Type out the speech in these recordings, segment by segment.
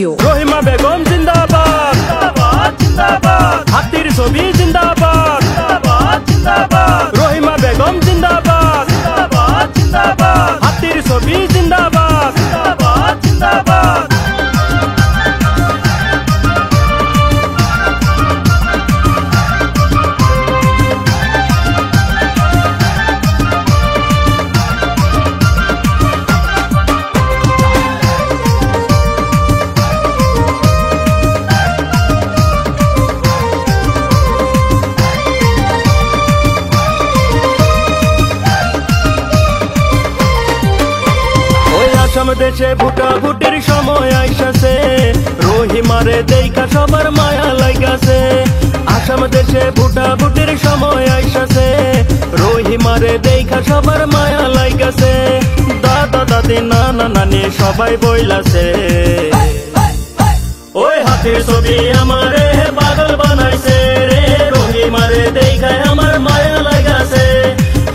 রহিমা বেগম জিন্দাবাদ জিন্দাবাদ জিন্দাবাদ হাতির ছবি জিন্দাবাদ জিন্দাবাদ জিন্দাবাদ রহিমা বেগম জিন্দাবাদ জিন্দাবাদ জিন্দাবাদ হাতির ছবি জিন্দাবাদ জিন্দাবাদ জিন্দাবাদ আসাম দেশে ভুটাভুটির সময় আইসাছে রহিমারে দেখা সবার মায়া লাগাছে আসাম দেশে ভুটাভুটির সময় আইসাছে রহিমারে দেখা সবার মায়া লাগাছে দাদা দাদি নানা নানি সবাই বইলাছে ওই হাতের ছবি আমারে পাগল বানাইছে রে রহিমারে দেখা আমার মায়া লাগাছে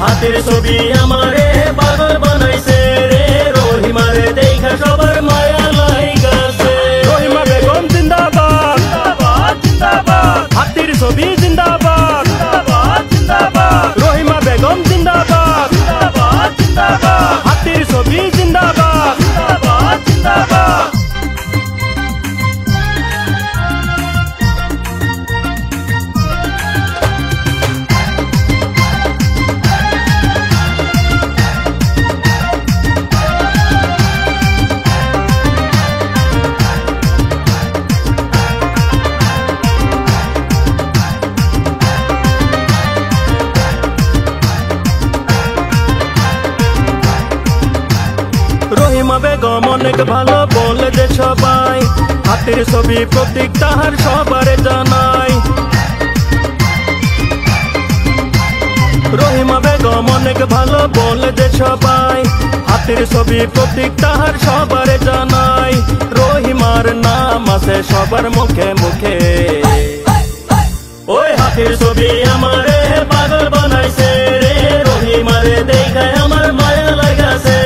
হাতের ছবি আমারে পাগল বানাইছে রে রহিমারে দেখা সবার মায়া লাগাছে রহিমা বেগম জিন্দাবাদ জিন্দাবাদ জিন্দাবাদ হাতির ছবি জিন্দাবাদ জিন্দাবাদ জিন্দাবাদ রহিমা বেগম জিন্দাবাদ জিন্দাবাদ জিন্দাবাদ হাতির ছবি জিন্দাবাদ জিন্দাবাদ জিন্দাবাদ রহিমা বেগম অনেক ভালো বলে যে সবাই হাতের ছবি প্রতীক তাহার সবারে জানাই রহিমা বেগম অনেক ভালো বলে যে সবাই হাতের ছবি প্রতীক তাহার সবারে জানাই রহিমার নাম আছে সবার মুখে মুখে ওই হাতের ছবি আমারে পাগল বানাইছে রে রহিমারে দেখায় আমার মায়া লাগাছে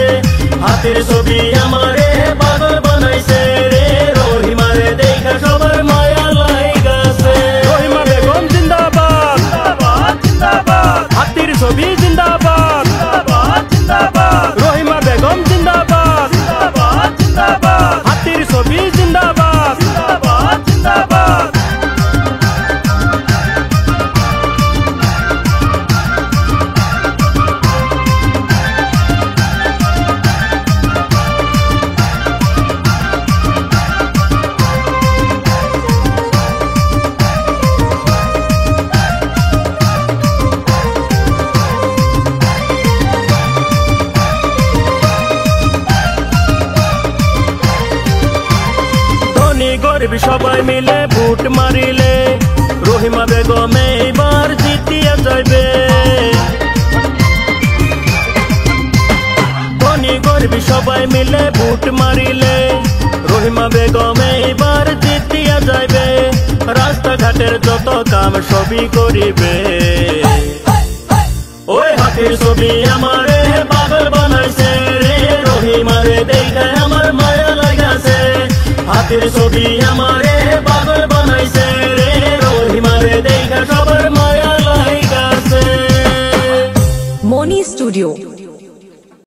হাতের ছবি আমারে পাগল বানাইছে রে রহিমারে দেখা সবার মায়া লাগাছে রহিমা বেগম জিন্দাবাদ জিন্দাবাদ জিন্দাবাদ হাতির ছবি জিন্দাবাদ জিন্দাবাদ জিন্দাবাদ রহিমা বেগম জিন্দাবাদ জিন্দাবাদ জিন্দাবাদ হাতির ছবি জিন্দাবাদ জিন্দাবাদ জিন্দাবাদ গরিব সবাই মিলে ভোট মারিলে রহিমা বেগম এইবার জিতিয়া যাইবে ধনী গরিব সবাই মিলে ভোট মারিলে রহিমা বেগম এইবার জিতিয়া যাইবে রাস্তাঘাটের যত কাম সবই করিবে ওই হাতের ছবি আমারে পাগল বানাইছে রে রহিমারে দেখায় আমার মায়া লাগাছে হাতের ছবি আমারে পাগল বানাইছে রে রহিমারে দেখা সবার মায়া লাগাছে মনি স্টুডিও।